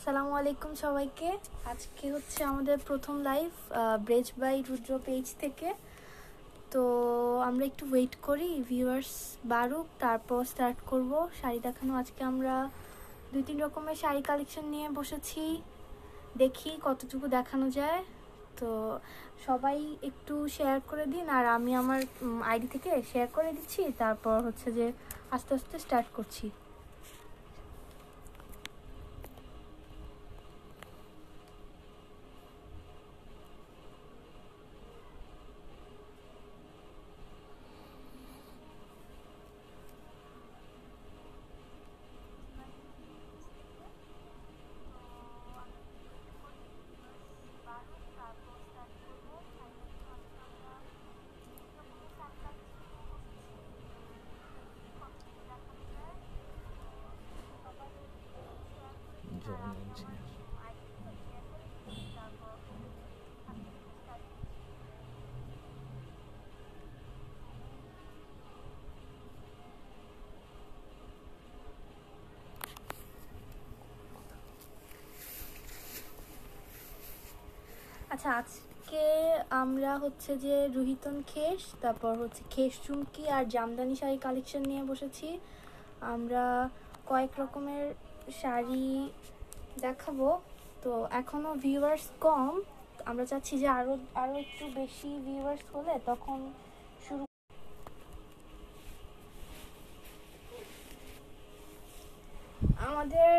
আসসালামু আলাইকুম সবাইকে। আজকে হচ্ছে আমাদের প্রথম লাইভ ব্রেজ বাই রুদ্র পেজ থেকে। তো আমরা একটু ওয়েট করি, ভিউয়ার্স বাড়ুক, তারপর স্টার্ট করব শাড়ি দেখানো। আজকে আমরা 2-3 রকমের শাড়ি কালেকশন নিয়ে বসেছি, দেখি কতটুকু দেখানো যায়। তো সবাই একটু শেয়ার করে দিন, আর আমি আমার আইডি থেকে শেয়ার করে দিচ্ছি, তারপর হচ্ছে যে আস্তে আস্তে স্টার্ট করছি। আচ্ছা, আজকে আমরা হচ্ছে যে রুহিতন খেস, তারপর হচ্ছে খেস চুমকি আর জামদানি শাড়ি কালেকশন নিয়ে বসেছি। আমরা কয়েক রকমের শাড়ি দেখাবো। তো এখনও ভিউয়ার্স কম, আমরা চাচ্ছি যে আরও একটু বেশি ভিউয়ার্স হলে তখন শুরু। আমাদের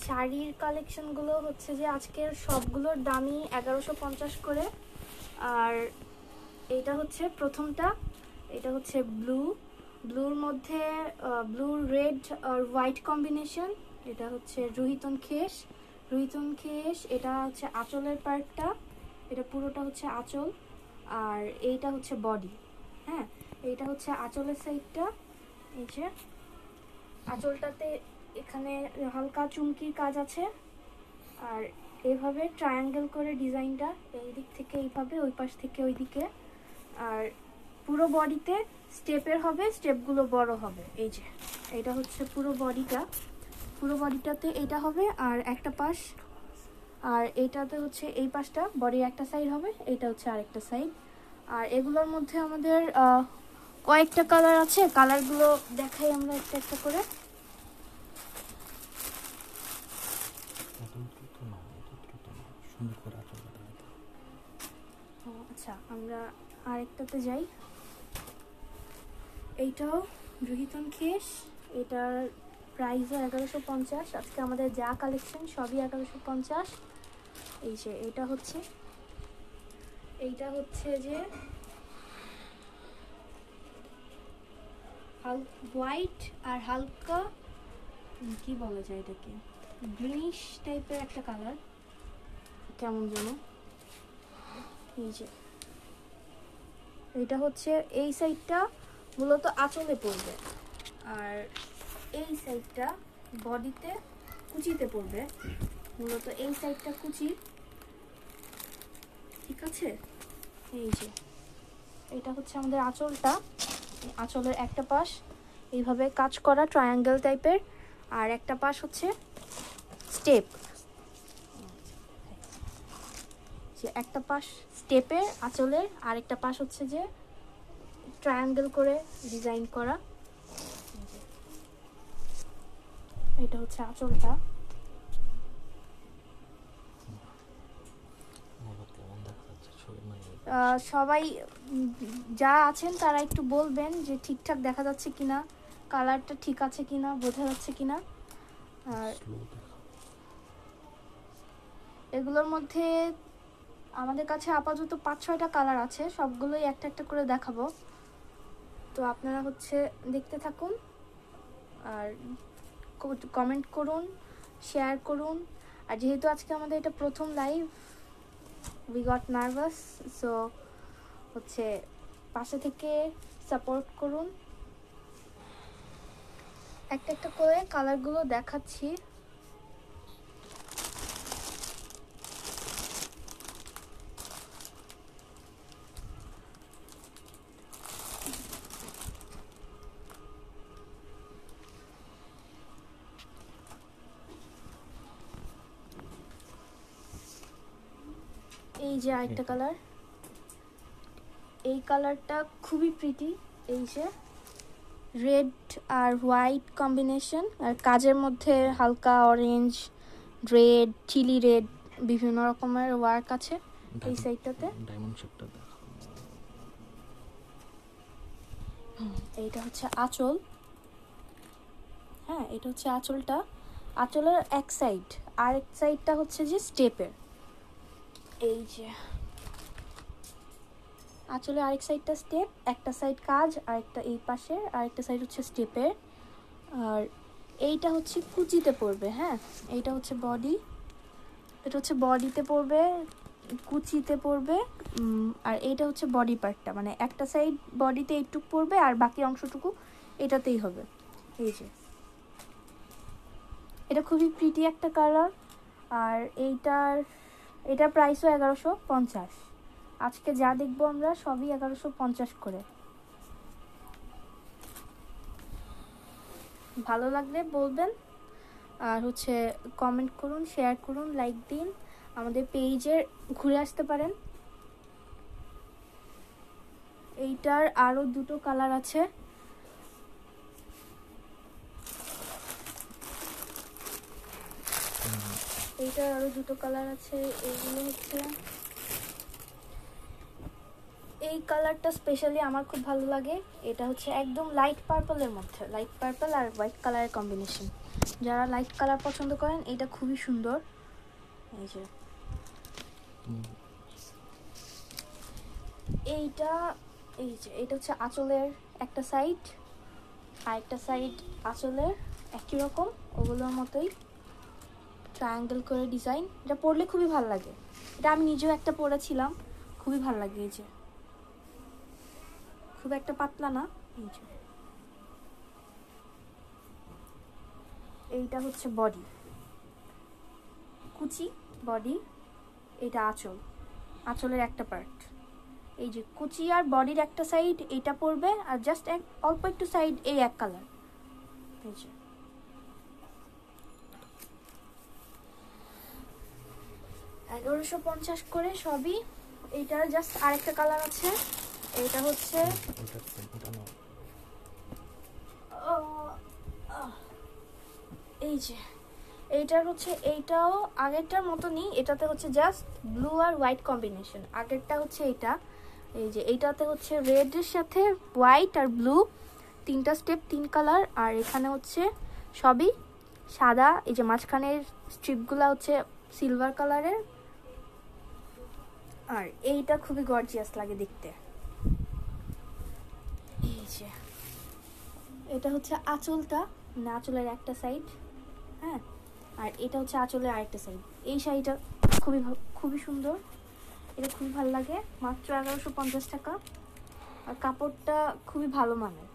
শাড়ির কালেকশনগুলো হচ্ছে যে আজকের সবগুলোর দামই 1150 করে। আর এটা হচ্ছে প্রথমটা, এটা হচ্ছে ব্লুর মধ্যে ব্লু রেড আর হোয়াইট কম্বিনেশন। এটা হচ্ছে রুহিতন খেস। এটা হচ্ছে আঁচলের পার্টটা, এটা পুরোটা হচ্ছে আঁচল, আর এইটা হচ্ছে বডি। হ্যাঁ, এইটা হচ্ছে আঁচলের সাইডটা। এই যে আঁচলটাতে এখানে হালকা চুমকির কাজ আছে, আর এইভাবে ট্রায়াঙ্গেল করে ডিজাইনটা, এই দিক থেকে এইভাবে, ওই পাশ থেকে ওই দিকে। আর পুরো বডিতে স্টেপের হবে, স্টেপগুলো বড় হবে। এই যে এটা হচ্ছে পুরো বডিটাতে এটা হবে, আর একটা পাশ, আর এইটাতে হচ্ছে এই পাশটা বডির একটা সাইড হবে, এটা হচ্ছে আরেকটা সাইড। আর এগুলোর মধ্যে আমাদের কয়েকটা কালার আছে, কালারগুলো দেখাই আমরা একটা একটা করে। আচ্ছা, আমরা আরেকটাতে যাই। এইটাও রুহিতন খেস, এটার প্রাইসও 1150। আজকে আমাদের যা কালেকশন সবই 1150। এই যে এইটা হচ্ছে যে হোয়াইট আর হালকা কি বলা যায় এটাকে, গ্রিনিশ টাইপের একটা কালার, কেমন যেন। এই যে এটা হচ্ছে এই সাইডটা মূলত আঁচলে পড়বে, আর এই সাইডটা বডিতে কুচিতে পড়বে। মূলত এই সাইডটা কুচি, ঠিক আছে। এই যে এটা হচ্ছে আমাদের আঁচলটা, আঁচলের একটা পাশ এইভাবে কাজ করা ট্রায়াঙ্গেল টাইপের, আর একটা পাশ হচ্ছে স্টেপ, যে একটা পাশ স্টেপের আঁচলের, আর একটা পাশ হচ্ছে যে ট্রায়াঙ্গেল করে ডিজাইন করা। এটা হচ্ছে আঁচলটা। সবাই যা আছেন তারা একটু বলবেন যে ঠিকঠাক দেখা যাচ্ছে কিনা, কালারটা ঠিক আছে কিনা, বোঝা যাচ্ছে কিনা। আর এগুলোর মধ্যে আমাদের কাছে আপাতত 5-6টা কালার আছে, সবগুলোই একটা একটা করে দেখাবো। তো আপনারা হচ্ছে দেখতে থাকুন, আর কমেন্ট করুন, শেয়ার করুন। আর যেহেতু আজকে আমাদের এটা প্রথম live, we got nervous, so হচ্ছে পাশে থেকে সাপোর্ট করুন। একটা একটা করে কালারগুলো দেখাচ্ছি। এই যে আরেকটা কালার, এই কালারটা খুবই প্রিটি। এই যে রেড আর হোয়াইট কম্বিনেশন, আর কাজের মধ্যে হালকা অরেঞ্জ, রেড, চিলি রেড, বিভিন্ন রকমের ওয়ার্ক আছে এই সাইডটাতে। ডায়মন্ড শেপটা দেখো। এইটা হচ্ছে আঁচল। হ্যাঁ, এটা হচ্ছে আঁচলটা। আঁচলের এক সাইড, আর এক সাইডটা হচ্ছে যে স্টেপের। এই যে আঁচলের আরেক সাইডটা স্টেপ, একটা সাইড কাজ, আরেকটা এই পাশের, আরেকটা সাইড হচ্ছে স্টেপের। আর এইটা হচ্ছে কুচিতে পড়বে। হ্যাঁ, এইটা হচ্ছে বডি, এটা হচ্ছে বডিতে পড়বে, কুচিতে পড়বে। আর এইটা হচ্ছে বডি পার্টটা, মানে একটা সাইড বডিতে এইটুক পড়বে আর বাকি অংশটুকু এটাতেই হবে। এই যে এটা খুবই প্রিটি একটা কালার। আর এটার প্রাইসও 1150। আজকে যা দেখবো আমরা সবই 1150 করে। ভালো লাগলে বলবেন, আর হচ্ছে কমেন্ট করুন, শেয়ার করুন, লাইক দিন, আমাদের পেজে ঘুরে আসতে পারেন। এইটার আরো দুটো কালার আছে। এইটার আরো দুটো কালার আছে। এইগুলো হচ্ছে, এই কালারটা স্পেশালি আমার খুব ভালো লাগে। এটা হচ্ছে একদম লাইট পার্পলের মধ্যে, লাইট পার্পল আর হোয়াইট কালারের কম্বিনেশন। যারা লাইট কালার পছন্দ করেন এটা খুবই সুন্দর। এই যে এইটা, এই যে এটা হচ্ছে আঁচলের একটা সাইড, আর একটা সাইড আঁচলের একই রকম, ওগুলোর মতোই ট্রায়াঙ্গেল করে ডিজাইন। এটা পরলে খুবই ভালো লাগে, এটা আমি নিজেও একটা পরেছিলাম, খুবই ভালো লাগে। এই যে খুব একটা পাতলা না। এই যে এইটা হচ্ছে বডি, কুচি, বডি, এটা আঁচল, আঁচলের একটা পার্ট। এই যে কুচি আর বডির একটা সাইড এটা পড়বে, আর জাস্ট অল্প একটু সাইড এই এক কালার। এই যে 1150 করে সবই। এইটার জাস্ট আরেকটা কালার আছে, এটা হচ্ছে এই যে এইটার হচ্ছে, এইটাও আগেরটার মতনই, এটাতে হচ্ছে জাস্ট ব্লু আর হোয়াইট কম্বিনেশন। আগেরটা হচ্ছে এইটা, এই যে এইটাতে হচ্ছে রেডের সাথে হোয়াইট আর ব্লু, তিনটা স্টেপ, তিন কালার। আর এখানে হচ্ছে সবই সাদা। এই যে মাঝখানের স্ট্রিপগুলো হচ্ছে সিলভার কালারের। আর এইটা খুবই গর্জিয়াস লাগে দেখতে। এই যে এটা হচ্ছে আঁচলটা, মানে আঁচলের একটা সাইড। হ্যাঁ, আর এটা হচ্ছে আঁচলের আরেকটা সাইড। এই শাড়িটা খুবই সুন্দর, এটা খুবই ভালো লাগে। মাত্র 1150 টাকা, আর কাপড়টা খুবই ভালো মানের।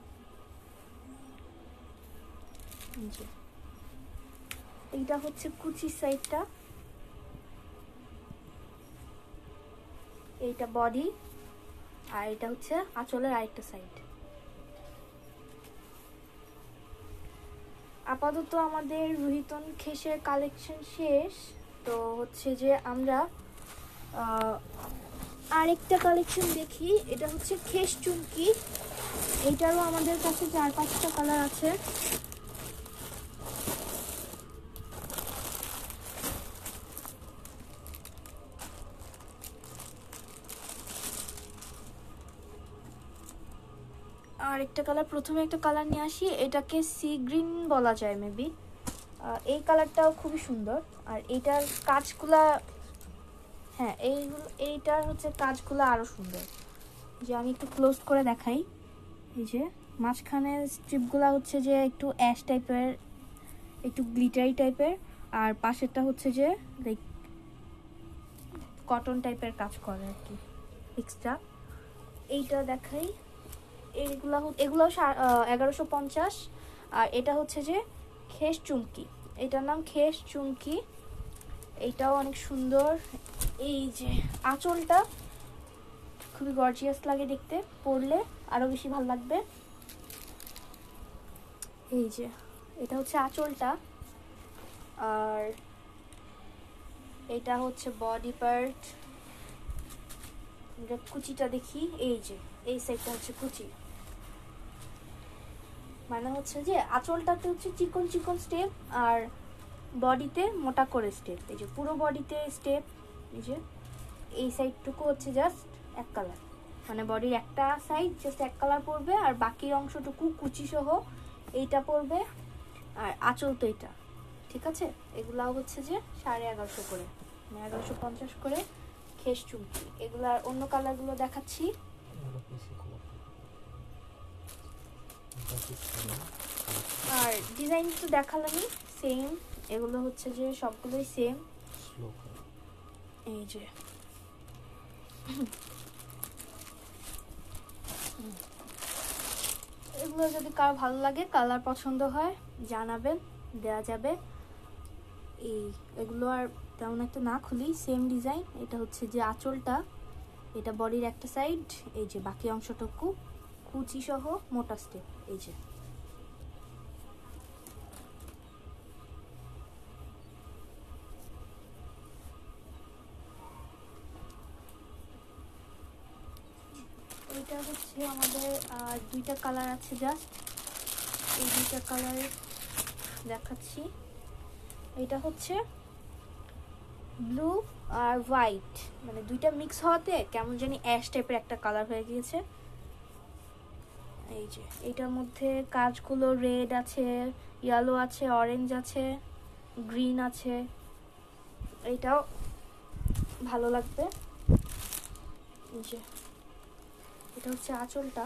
এইটা হচ্ছে কুচির সাইডটা, এইটা বডি, আর এটা হচ্ছে আঁচলের আরেকটা সাইড। আপাতত আমাদের রুহিতন খেসের কালেকশন শেষ। তো হচ্ছে যে আমরা আরেকটা কালেকশন দেখি, এটা হচ্ছে খেস চুমকি। এইটারও আমাদের কাছে 4-5টা কালার আছে। আর একটা কালার, প্রথমে একটা কালার নিয়ে আসি, এটাকে সি গ্রিন বলা যায় মেবি। এই কালারটাও খুবই সুন্দর। আর এইটার কাজগুলা, হ্যাঁ এইটার হচ্ছে কাজগুলো আরো সুন্দর। যে আমি একটু ক্লোজ করে দেখাই, এই যে মাঝখানে স্ট্রিপগুলা হচ্ছে যে একটু অ্যাশ টাইপের, একটু গ্লিটারি টাইপের, আর পাশেরটা হচ্ছে যে লাইক কটন টাইপের কাজ করে আর কি এক্সট্রা। এইটা দেখাই, এগুলো 1150। আর এটা হচ্ছে যে খেস চুমকি, এটার নাম খেস চুমকি। এইটাও অনেক সুন্দর। এই যে আঁচলটা খুবই গর্জিয়াস লাগে দেখতে, পরলে আরো বেশি ভালো লাগবে। এই যে এটা হচ্ছে আঁচলটা, আর এটা হচ্ছে বডি পার্ট। কুচিটা দেখি, এই যে এই সাইডটা হচ্ছে কুচি, মানে হচ্ছে যে আঁচলটাতে হচ্ছে চিকন চিকন স্টেপ আর বডিতে মোটা করে স্টেপ। এই যে পুরো বডিতে স্টেপ, এই যে এই সাইডটুকু হচ্ছে জাস্ট এক কালার, মানে বডির একটা সাইড জাস্ট এক কালার পড়বে আর বাকি অংশটুকু কুচি সহ এইটা পড়বে। আর আঁচল তো এটা, ঠিক আছে। এগুলাও হচ্ছে যে 1150 করে, মানে 1150 করে খেস চুমকি। এগুলার অন্য কালারগুলো দেখাচ্ছি। আর ডিজাইন তো দেখালামই, সেম। এগুলো হচ্ছে যে সবগুলোই সেম। এই যে এগুলো যদি কার ভালো লাগে, কালার পছন্দ হয় জানাবেন, দেওয়া যাবে। এগুলো আর তেমন একটা না খুলি, সেম ডিজাইন। এটা হচ্ছে যে আঁচলটা, এটা বডির একটা সাইড, এই যে বাকি অংশটুকু কুচি সহ মোটা স্টেপ। এই যে এটা হচ্ছে আমাদের দুইটা কালার আছে, জাস্ট এই দুইটা কালার দেখাচ্ছি। এটা হচ্ছে ব্লু আর হোয়াইট, মানে দুইটা মিক্স হওয়াতে কেমন জানি অ্যাশ টাইপের একটা কালার হয়ে গিয়েছে। এই যে এটার মধ্যে কাজগুলো রেড আছে, ইয়েলো আছে, অরেঞ্জ আছে, গ্রিন আছে। এইটাও ভালো লাগবে। এই যে এটা হচ্ছে আঁচলটা,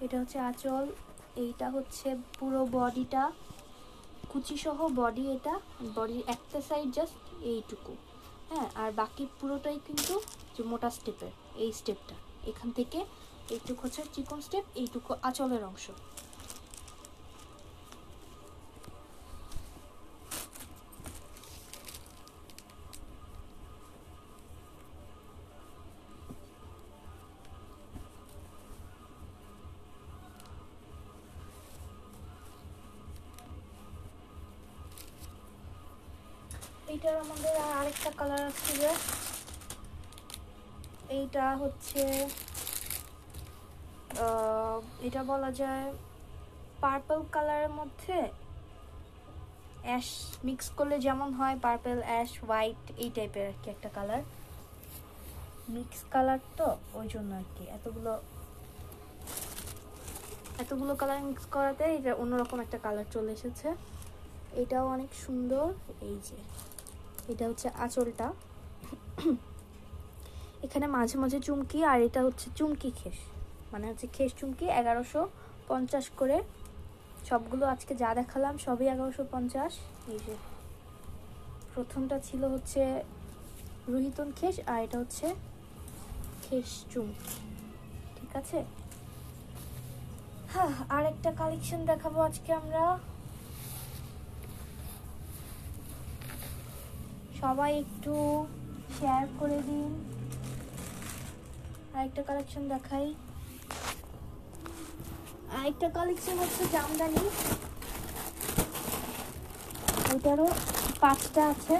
এটা হচ্ছে আঁচল। এইটা হচ্ছে পুরো বডিটা কুচি সহ বডি, এটা বডির একটা সাইড জাস্ট এইটুকু, হ্যাঁ। আর বাকি পুরোটাই কিন্তু যে মোটা স্টেপের, এই স্টেপটা এখান থেকে এইটুকু হচ্ছে চিকন স্টেপ, এইটুকু আঁচলের অংশ। এইটার আমাদের আরেকটা কালার আছে, যে এইটা হচ্ছে এটা বলা যায় পার্পল কালারের মধ্যে অ্যাশ মিক্স করলে যেমন হয়, পার্পল অ্যাশ হোয়াইট এই টাইপের আর কি একটা কালার, মিক্স কালার তো ওই জন্য আর কি এতগুলো কালার মিক্স করাতে এটা অন্যরকম একটা কালার চলে এসেছে। এটাও অনেক সুন্দর। এই যে এটা হচ্ছে আঁচলটা, এখানে মাঝে মাঝে চুমকি, আর এটা হচ্ছে চুমকি খেস, মানে হচ্ছে খেস চুমকি 1150 করে। সবগুলো আজকে যা দেখালাম সবই 1150। এই যে প্রথমটা ছিল হচ্ছে রুহিতন খেস, আর এটা হচ্ছে খেস চুমকি, ঠিক আছে। হ্যাঁ, আর একটা কালেকশন দেখাবো আজকে আমরা। সবাই একটু শেয়ার করে দিন। আরেকটা কালেকশন দেখাই। আরেকটা কালেকশন হচ্ছে জামদানি, এটারও 5টা আছে।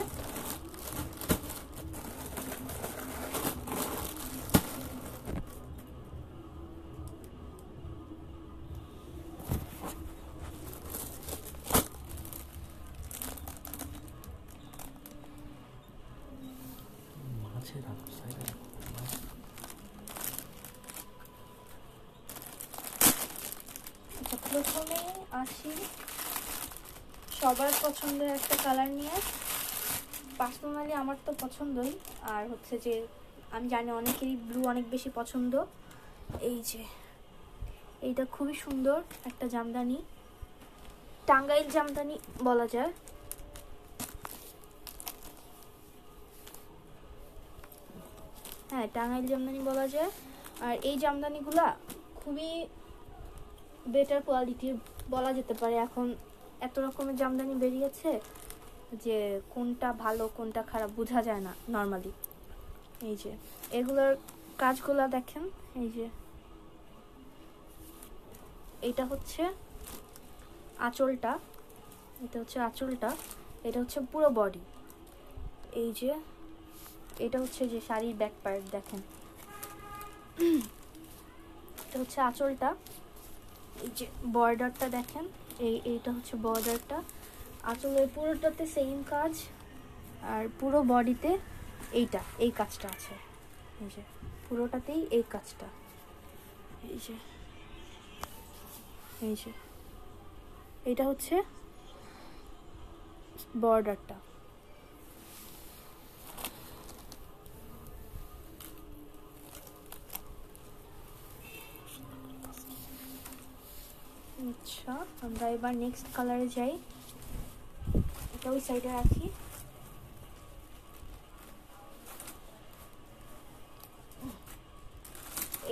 প্রথমে আসি সবার পছন্দের একটা কালার নিয়ে। পার্সোনালি আমার তো পছন্দই, আর হচ্ছে যে আমি জানি অনেকেরই ব্লু অনেক বেশি পছন্দ। এই যে এইটা খুবই সুন্দর একটা জামদানি, টাঙ্গাইল জামদানি বলা যায়। হ্যাঁ, টাঙ্গাইল জামদানি বলা যায়। আর এই জামদানিগুলা খুবই বেটার কোয়ালিটির বলা যেতে পারে। এখন এত রকমের জামদানি বেরিয়েছে যে কোনটা ভালো কোনটা খারাপ বোঝা যায় না নর্মালি। এই যে এগুলোর কাজগুলা দেখেন, এই যে এটা হচ্ছে আঁচলটা, এটা হচ্ছে আঁচলটা, এটা হচ্ছে পুরো বডি। এই যে এটা হচ্ছে যে শাড়ির ব্যাক পার্ট, দেখেন এটা হচ্ছে আঁচলটা, এই যে বর্ডারটা দেখেন, এইটা হচ্ছে বর্ডারটা। আঁচলের পুরোটাতে সেম কাজ, আর পুরো বডিতে এই কাজটা আছে, এই যে পুরোটাতেই এই কাজটা, এই যে এইটা হচ্ছে বর্ডারটা। আচ্ছা, আমরা এবার নেক্সট কালারে যাই, এটা ওই সাইডে রাখি।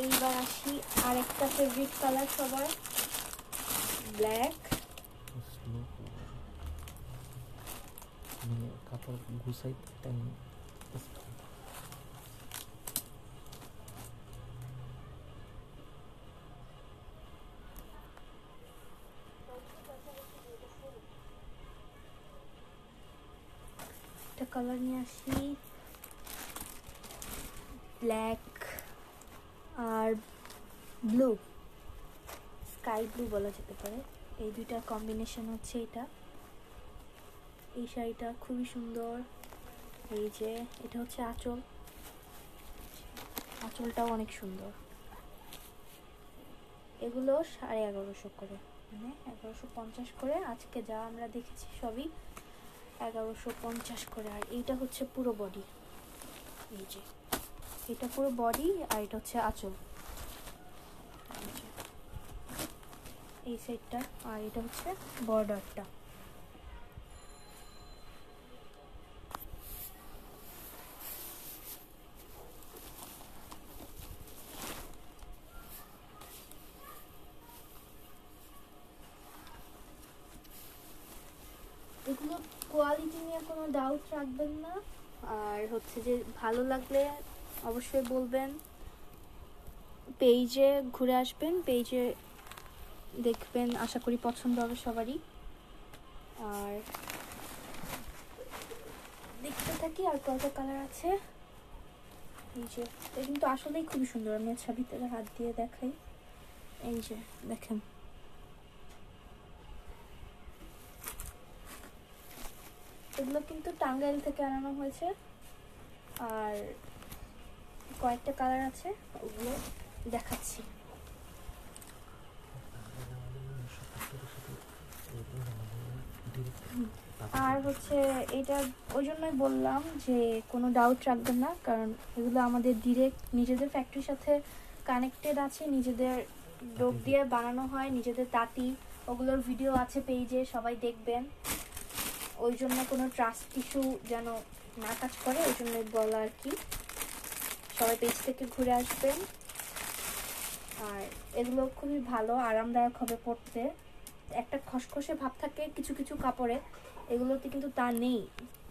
এইবার আসি আর একটা ফেভারিট কালার সবার, ব্ল্যাক। মানে কাপড় গুছাইতে টাইম একটা কালার নিয়ে আসি, ব্ল্যাক আর ব্লু, স্কাই ব্লু বলা যেতে পারে। এই দুইটার কম্বিনেশন হচ্ছে এটা। এই শাড়িটা খুবই সুন্দর। এই যে এটা হচ্ছে আঁচল, আঁচলটাও অনেক সুন্দর। এগুলো 1150 করে, মানে 1150 করে। আজকে যা আমরা দেখেছি সবই 1150 করে। আর এইটা হচ্ছে পুরো বডি, এই যে এটা পুরো বডি, আর এটা হচ্ছে আঁচল, এই সাইডটা, আর এটা হচ্ছে বর্ডারটা। এগুলো কোয়ালিটি নিয়ে কোনো ডাউট রাখবেন না, আর হচ্ছে যে ভালো লাগলে অবশ্যই বলবেন। পেজে ঘুরে আসবেন, পেজে দেখবেন, আশা করি পছন্দ হবে সবারই। আর দেখতে থাকি আর কয়টা কালার আছে। এই যে এটা কিন্তু আসলেই খুবই সুন্দর, আমি আচ্ছা ভিতরে হাত দিয়ে দেখাই। এই যে দেখেন, এগুলো কিন্তু টাঙ্গাইল থেকে আনানো হয়েছে। আর কয়েকটা কালার আছে, ওগুলো দেখাচ্ছি। আর হচ্ছে এটা ওই জন্যই বললাম যে কোনো ডাউট রাখবেন না, কারণ এগুলো আমাদের ডিরেক্ট নিজেদের ফ্যাক্টরির সাথে কানেক্টেড আছে, নিজেদের ডোব দিয়ে বানানো হয়, নিজেদের তাঁতি। ওগুলোর ভিডিও আছে পেজে, সবাই দেখবেন। ওই জন্য কোনো ট্রাস্ট ইস্যু যেন না কাজ করে, ওই জন্যই বলা আর কি। সবাই পেজ থেকে ঘুরে আসবেন। আর এগুলো খুবই ভালো, আরামদায়ক হবে পরতে। একটা খসখসে ভাব থাকে কিছু কিছু কাপড়ে, এগুলোতে কিন্তু তা নেই,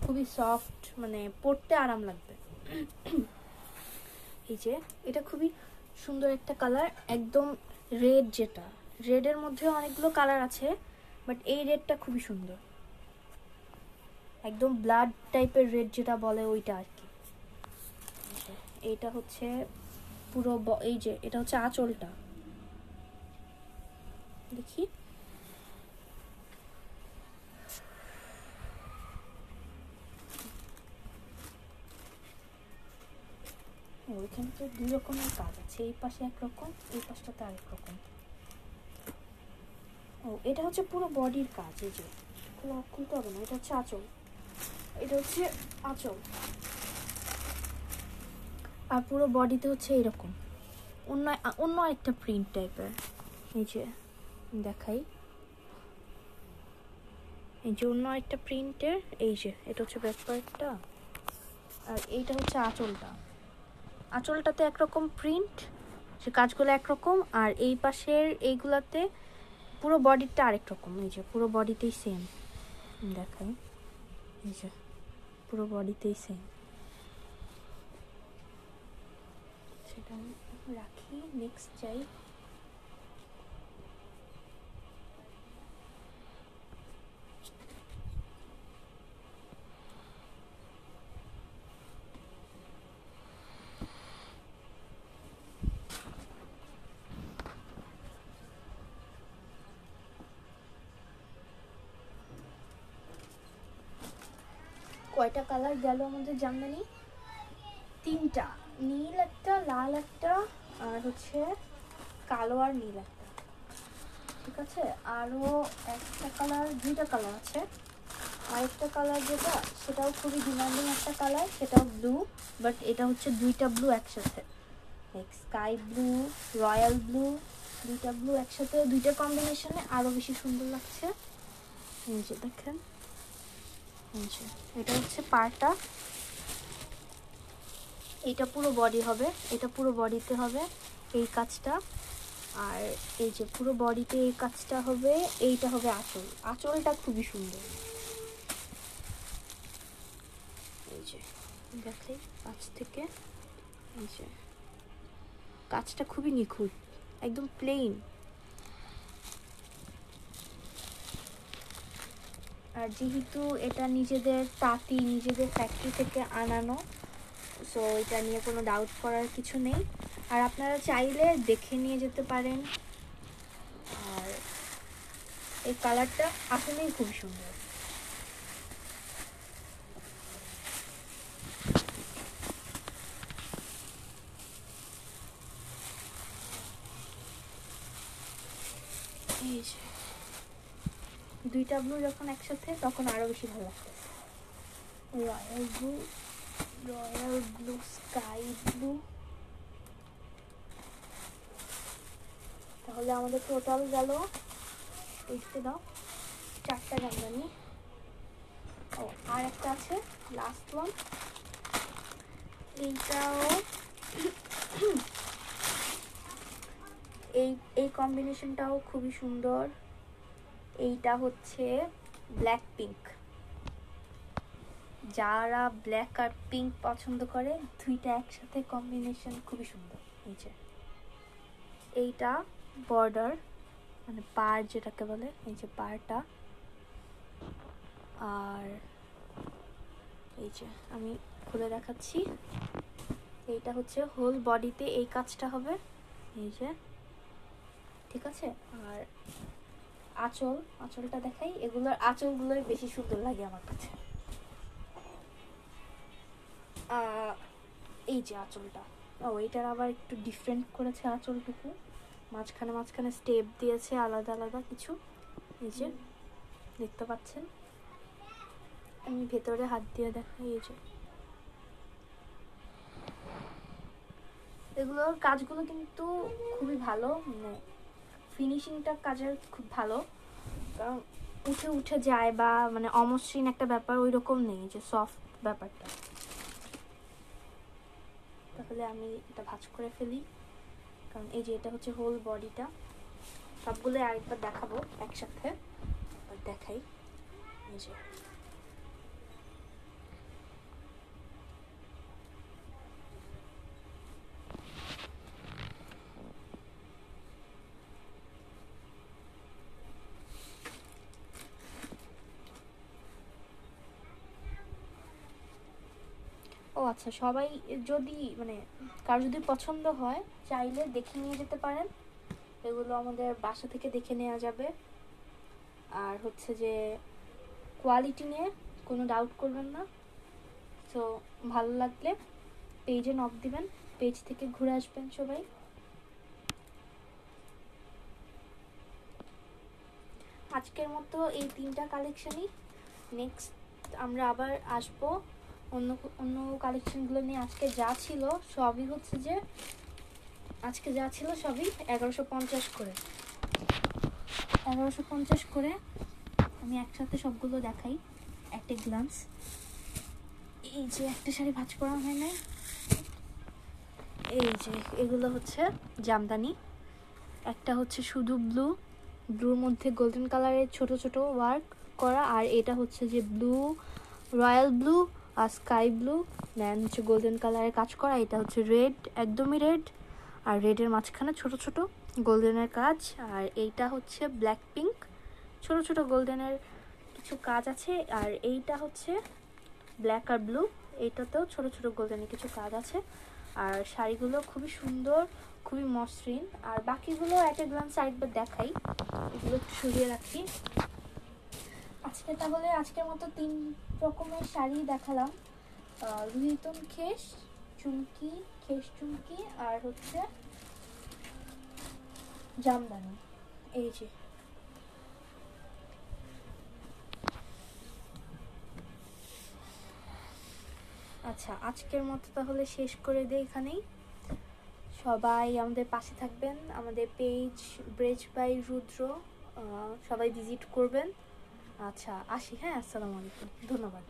খুবই সফট, মানে পরতে আরাম লাগবে। এই যে এটা খুবই সুন্দর একটা কালার, একদম রেড, যেটা রেডের মধ্যে অনেকগুলো কালার আছে, বাট এই রেডটা খুবই সুন্দর, একদম ব্লাড টাইপের রেড যেটা বলে ওইটা আর কি। এইটা হচ্ছে পুরো এই যে এটা হচ্ছে আঁচলটা, দেখি ওইখানে তো দুই রকমের কাজ আছে, এই পাশে একরকম, এই পাশটাতে আরেক রকম। ও এটা হচ্ছে পুরো বডির কাজ, এই যে খুলতে হবে না, এটা হচ্ছে আঁচল, এটা হচ্ছে আঁচল, আর পুরো বডিতে হচ্ছে এরকম অন্য অন্য একটা প্রিন্ট টাইপের। এই যে দেখাই, এই যে অন্য একটা প্রিন্টের, এই যে এটা হচ্ছে ব্যাক পার্টটা, আর এইটা হচ্ছে আঁচলটা। আঁচলটাতে একরকম প্রিন্ট, সে কাজগুলো একরকম, আর এই পাশের এইগুলাতে পুরো বডিটা আরেক রকম। এই যে পুরো বডিতেই সেম, দেখাই, এই যে পুরো বডিতেই সেম। সেটা আমি রাখি, নেক্সট যাই। কয়টা কালার গেল আমাদের জামদানি? 3টা, নীল একটা, লাল একটা, আর হচ্ছে কালো আর নীল একটা। ঠিক আছে, আরো একটা কালার, 2টা কালার আছে। আরেকটা কালার যেটা, সেটাও খুবই ডিমান্ডিং একটা কালার, সেটাও ব্লু, বাট এটা হচ্ছে 2টা ব্লু একসাথে, স্কাই ব্লু, রয়্যাল ব্লু, 2টা ব্লু একসাথে, 2টা কম্বিনেশনে আরো বেশি সুন্দর লাগছে। এই যে দেখেন, এই যে এটা হচ্ছে পাড়টা, এটা পুরো বডি হবে, এটা পুরো বডিতে হবে এই কাজটা, আর এই যে পুরো বডিতে এই কাজটা হবে, এইটা হবে আঁচল। আঁচলটা খুবই সুন্দর, এই যে দেখাই কাছ থেকে, এই যে কাজটা খুবই নিখুঁত, একদম প্লেন। আর যেহেতু এটা নিজেদের তাঁতি, নিজেদের ফ্যাক্টরি থেকে আনানো, সো এটা নিয়ে কোনো ডাউট করার কিছু নেই। আর আপনারা চাইলে দেখে নিয়ে যেতে পারেন। আর এই কালারটা আসলেই খুব সুন্দর। এই যে 2টা ব্লু যখন একসাথে, তখন আরো বেশি ভালো লাগছে। Royal blue, royal blue, sky blue. তাহলে আমাদের টোটাল গেল, দেখতে দাও, 4টা জামদানি। ও আর একটা আছে, লাস্ট ওয়ান, এইটাও এই কম্বিনেশনটাও খুবই সুন্দর। এইটা হচ্ছে ব্ল্যাক পিঙ্ক, যারা ব্ল্যাক আর পিঙ্ক পছন্দ করে, 2টা একসাথে কম্বিনেশন খুবই সুন্দর। এই যে এইটা বর্ডার, মানে পাড় যেটাকে বলে, এই যে পাড়টা। আর এই যে আমি খুলে দেখাচ্ছি, এইটা হচ্ছে হোল বডিতে এই কাজটা হবে, এই যে, ঠিক আছে। আর আঁচলটা দেখাই, এগুলোর আঁচলগুলোই বেশি সুন্দর লাগে আমার কাছে। এই যে আঁচলটা, এটার আবার একটু ডিফারেন্ট করেছে আঁচলটুকু, মাঝখানে স্টেপ দিয়েছে আলাদা আলাদা কিছু, এই যে দেখতে পাচ্ছেন। আমি ভেতরে হাত দিয়ে দেখাই, এই যে এগুলোর কাজগুলো কিন্তু খুবই ভালো, মানে ফিনিশিংটা কাজের খুব ভালো, কারণ উঠে উঠে যায় বা মানে অমসৃণ একটা ব্যাপার ওই রকম নেই, যে সফট ব্যাপারটা। তাহলে আমি এটা ভাঁজ করে ফেলি, কারণ এই যে এটা হচ্ছে হোল বডিটা। সবগুলো আরেকবার দেখাবো একসাথে, দেখাই, এই যে আচ্ছা, সবাই যদি মানে কার যদি পছন্দ হয়, চাইলে দেখে নিয়ে যেতে পারেন। এগুলো আমাদের বাসা থেকে দেখে নেওয়া যাবে। আর হচ্ছে যে কোয়ালিটি নিয়ে কোনো ডাউট করবেন না। তো ভালো লাগলে পেজে নক দিবেন, পেজ থেকে ঘুরে আসবেন সবাই। আজকের মতো এই 3টা কালেকশনই, নেক্সট আমরা আবার আসবো অন্য অন্য কালেকশনগুলো নিয়ে। আজকে যা ছিল সবই 1150 করে, 1150 করে। আমি একসাথে সবগুলো দেখাই একটা গ্লান্স। এই যে একটা শাড়ি ভাঁজ করা হয় নাই, এই যে এগুলো হচ্ছে জামদানি। একটা হচ্ছে শুধু ব্লুর মধ্যে গোল্ডেন কালারের ছোট ছোট ওয়ার্ক করা, আর এটা হচ্ছে যে ব্লু, রয়্যাল ব্লু আর স্কাই ব্লু, দেন হচ্ছে গোল্ডেন কালারের কাজ করা। এটা হচ্ছে রেড, একদমই রেড, আর রেডের মাঝখানে ছোট ছোট গোল্ডেনের কাজ। আর এইটা হচ্ছে ব্ল্যাক পিঙ্ক, ছোট ছোট গোল্ডেনের কিছু কাজ আছে। আর এইটা হচ্ছে ব্ল্যাক আর ব্লু, এইটাতেও ছোট ছোট গোল্ডেনের কিছু কাজ আছে। আর শাড়িগুলো খুবই সুন্দর, খুবই মসৃণ। আর বাকিগুলো অ্যাট এ গ্লান্স আরেকবার দেখাই, এগুলো একটু সরিয়ে রাখি। তাহলে আজকের মতো 3 রকমের শাড়ি দেখালাম, রুহিতন খেস চুমকি, খেস চুমকি, আর হচ্ছে জামদানি। এই যে আচ্ছা, আজকের মতো তাহলে শেষ করে দিই এখানেই। সবাই আমাদের পাশে থাকবেন, আমাদের পেজ ব্রেজ বাই রুদ্র সবাই ভিজিট করবেন। আচ্ছা আসি, হ্যাঁ, আসসালামু আলাইকুম, ধন্যবাদ।